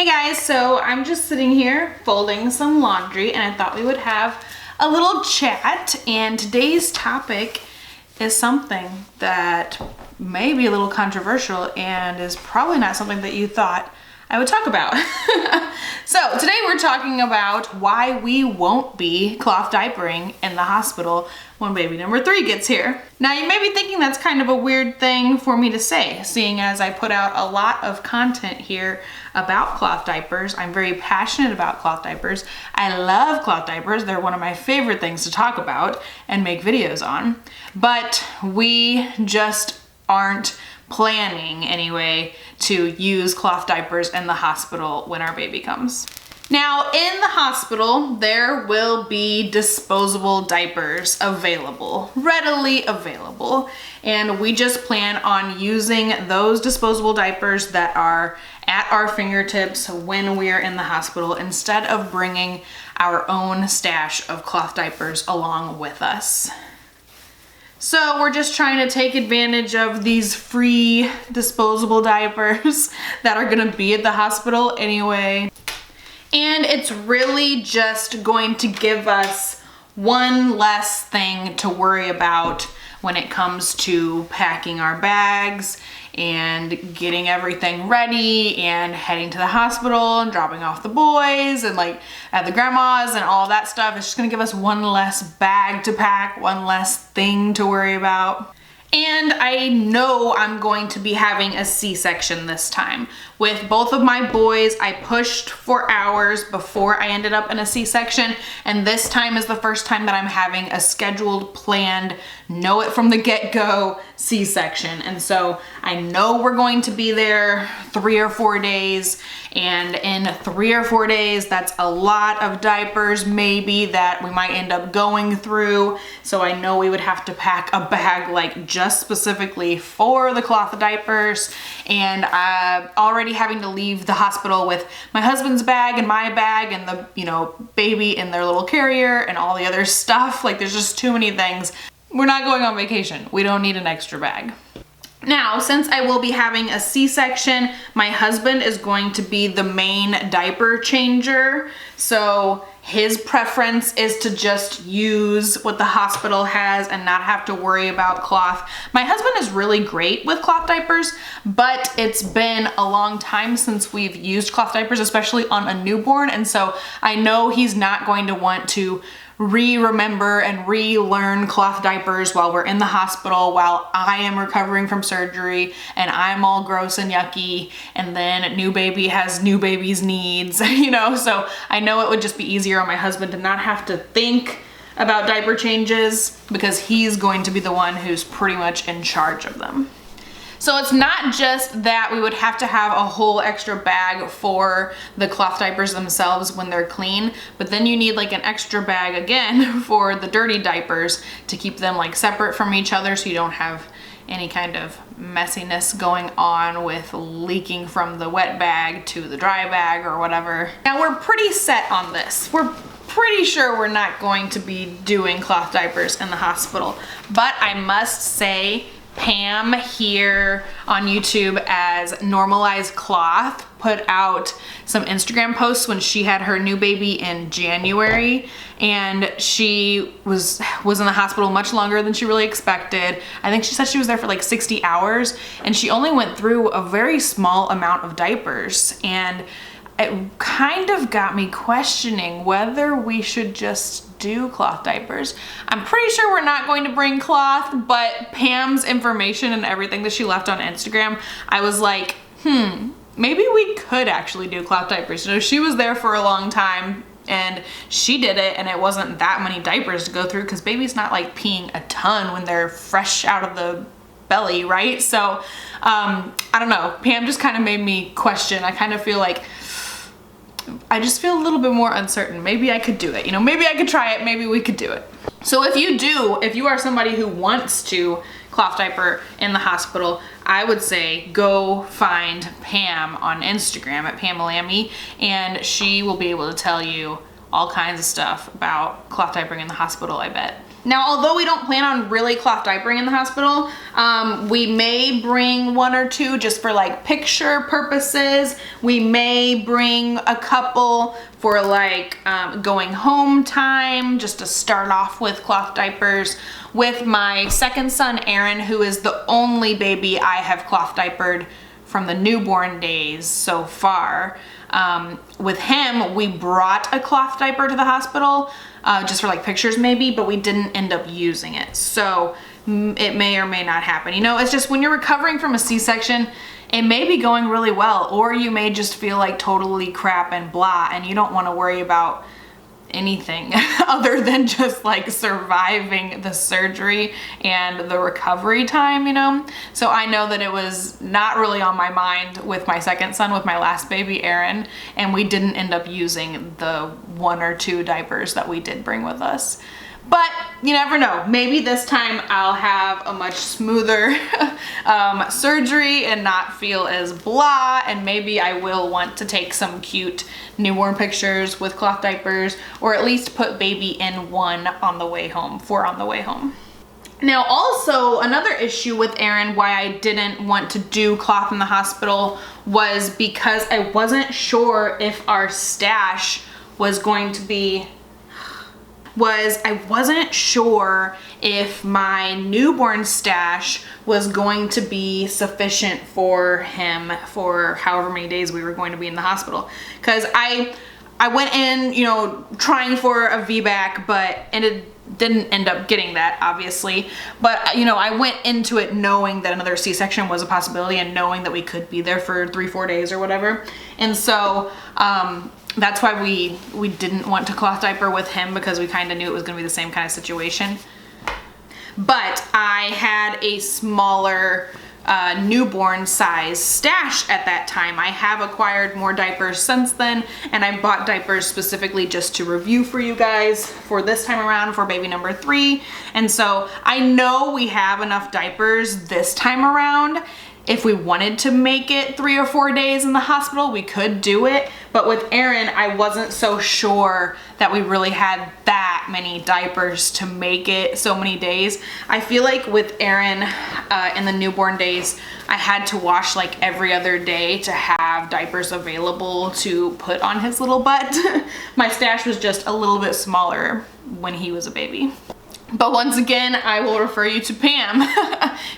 Guys, so I'm just sitting here folding some laundry and I thought we would have a little chat, and today's topic is something that may be a little controversial and is probably not something that you thought I would talk about. So today we're talking about why we won't be cloth diapering in the hospital when baby number 3 gets here. Now you may be thinking that's kind of a weird thing for me to say, seeing as I put out a lot of content here about cloth diapers. I'm very passionate about cloth diapers. I love cloth diapers. They're one of my favorite things to talk about and make videos on. But we just aren't planning anyway to use cloth diapers in the hospital when our baby comes. Now in the hospital, there will be disposable diapers available, readily available. And we just plan on using those disposable diapers that are at our fingertips when we're in the hospital instead of bringing our own stash of cloth diapers along with us. So we're just trying to take advantage of these free disposable diapers that are gonna be at the hospital anyway. And it's really just going to give us one less thing to worry about when it comes to packing our bags and getting everything ready and heading to the hospital and dropping off the boys and like at the grandma's and all that stuff. It's just gonna give us one less bag to pack, one less thing to worry about. And I know I'm going to be having a C-section this time. With both of my boys, I pushed for hours before I ended up in a C-section, and this time is the first time that I'm having a scheduled, planned, know it from the get-go C-section. And so I know we're going to be there 3 or 4 days, and in 3 or 4 days, that's a lot of diapers maybe that we might end up going through. So I know we would have to pack a bag like just specifically for the cloth diapers, and already having to leave the hospital with my husband's bag and my bag and the, baby in their little carrier and all the other stuff. Like there's just too many things. We're not going on vacation. We don't need an extra bag. Now, since I will be having a C-section, my husband is going to be the main diaper changer. So his preference is to just use what the hospital has and not have to worry about cloth. My husband is really great with cloth diapers, but it's been a long time since we've used cloth diapers, especially on a newborn. And so I know he's not going to want to remember and relearn cloth diapers while we're in the hospital, while I am recovering from surgery and I'm all gross and yucky, and then new baby has new baby's needs, so I know it would just be easier on my husband to not have to think about diaper changes because he's going to be the one who's pretty much in charge of them. So it's not just that we would have to have a whole extra bag for the cloth diapers themselves when they're clean, but then you need like an extra bag again for the dirty diapers to keep them like separate from each other so you don't have any kind of messiness going on with leaking from the wet bag to the dry bag or whatever. Now we're pretty set on this. We're pretty sure we're not going to be doing cloth diapers in the hospital, but I must say Pam here on YouTube as Normalize Cloth put out some Instagram posts when she had her new baby in January, and she was in the hospital much longer than she really expected. I think she said she was there for like 60 hours, and she only went through a very small amount of diapers, and it kind of got me questioning whether we should just do cloth diapers. I'm pretty sure we're not going to bring cloth, but Pam's information and everything that she left on Instagram, I was like, maybe we could actually do cloth diapers. She was there for a long time and she did it, and it wasn't that many diapers to go through because baby's not like peeing a ton when they're fresh out of the belly, right? So I don't know, Pam just kind of made me question. I kind of feel like I just feel a little bit more uncertain. Maybe I could do it, maybe I could try it, maybe we could do it. So if you are somebody who wants to cloth diaper in the hospital, I would say go find Pam on Instagram at Pamelamme, and she will be able to tell you all kinds of stuff about cloth diapering in the hospital, I bet. Now, although we don't plan on really cloth diapering in the hospital, we may bring 1 or 2 just for like picture purposes. We may bring a couple for like going home time, just to start off with cloth diapers. With my second son, Aaron, who is the only baby I have cloth diapered from the newborn days so far. With him, we brought a cloth diaper to the hospital, just for like pictures maybe, but we didn't end up using it. So it may or may not happen. You know, it's just when you're recovering from a C-section, it may be going really well, or you may just feel like totally crap and blah, and you don't want to worry about anything other than just like surviving the surgery and the recovery time, you know? So I know that it was not really on my mind with my second son, with my last baby, Aaron, and we didn't end up using the 1 or 2 diapers that we did bring with us. But you never know, maybe this time I'll have a much smoother surgery and not feel as blah, and maybe I will want to take some cute newborn pictures with cloth diapers, or at least put baby in one on the way home, for on the way home. Now also, another issue with Aaron, why I didn't want to do cloth in the hospital, was because I wasn't sure if our stash was going to be I wasn't sure if my newborn stash was going to be sufficient for him for however many days we were going to be in the hospital. Because I went in, you know, trying for a VBAC, and it didn't end up getting that, obviously. But, you know, I went into it knowing that another C-section was a possibility, and knowing that we could be there for 3-4 days or whatever. And so, that's why we didn't want to cloth diaper with him, because we kind of knew it was going to be the same kind of situation. But I had a smaller newborn size stash at that time. I have acquired more diapers since then, and I bought diapers specifically just to review for you guys for this time around for baby number 3. And so I know we have enough diapers this time around. If we wanted to make it 3 or 4 days in the hospital, we could do it. But with Aaron, I wasn't so sure that we really had that many diapers to make it so many days. I feel like with Aaron in the newborn days, I had to wash like every other day to have diapers available to put on his little butt. My stash was just a little bit smaller when he was a baby. But once again, I will refer you to Pam.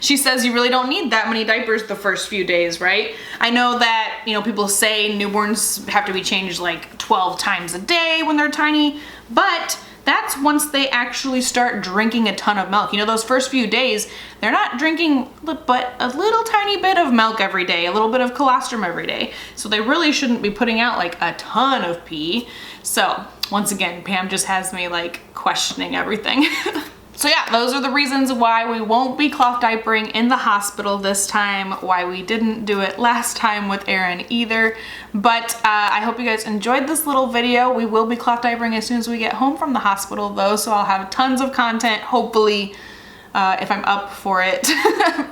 She says you really don't need that many diapers the first few days, right? I know that, you know, people say newborns have to be changed like 12 times a day when they're tiny, but that's once they actually start drinking a ton of milk. You know, those first few days, they're not drinking but a little tiny bit of milk every day, a little bit of colostrum every day. So they really shouldn't be putting out like a ton of pee. So once again, Pam just has me like questioning everything. So yeah, those are the reasons why we won't be cloth diapering in the hospital this time, why we didn't do it last time with Aaron either. But I hope you guys enjoyed this little video. We will be cloth diapering as soon as we get home from the hospital though, so I'll have tons of content, hopefully, if I'm up for it,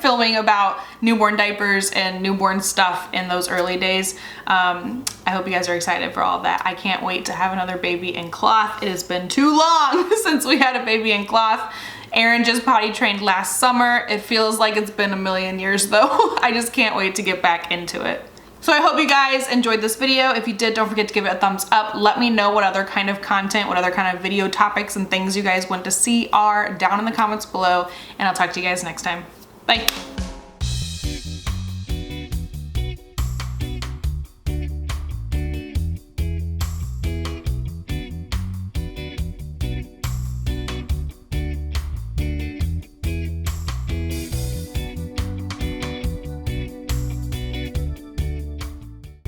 filming about newborn diapers and newborn stuff in those early days. I hope you guys are excited for all that. I can't wait to have another baby in cloth. It has been too long since we had a baby in cloth. Aaron just potty trained last summer. It feels like it's been a million years though. I just can't wait to get back into it. So I hope you guys enjoyed this video. If you did, don't forget to give it a thumbs up. Let me know what other kind of content, what other kind of video topics and things you guys want to see are down in the comments below, and I'll talk to you guys next time. Bye.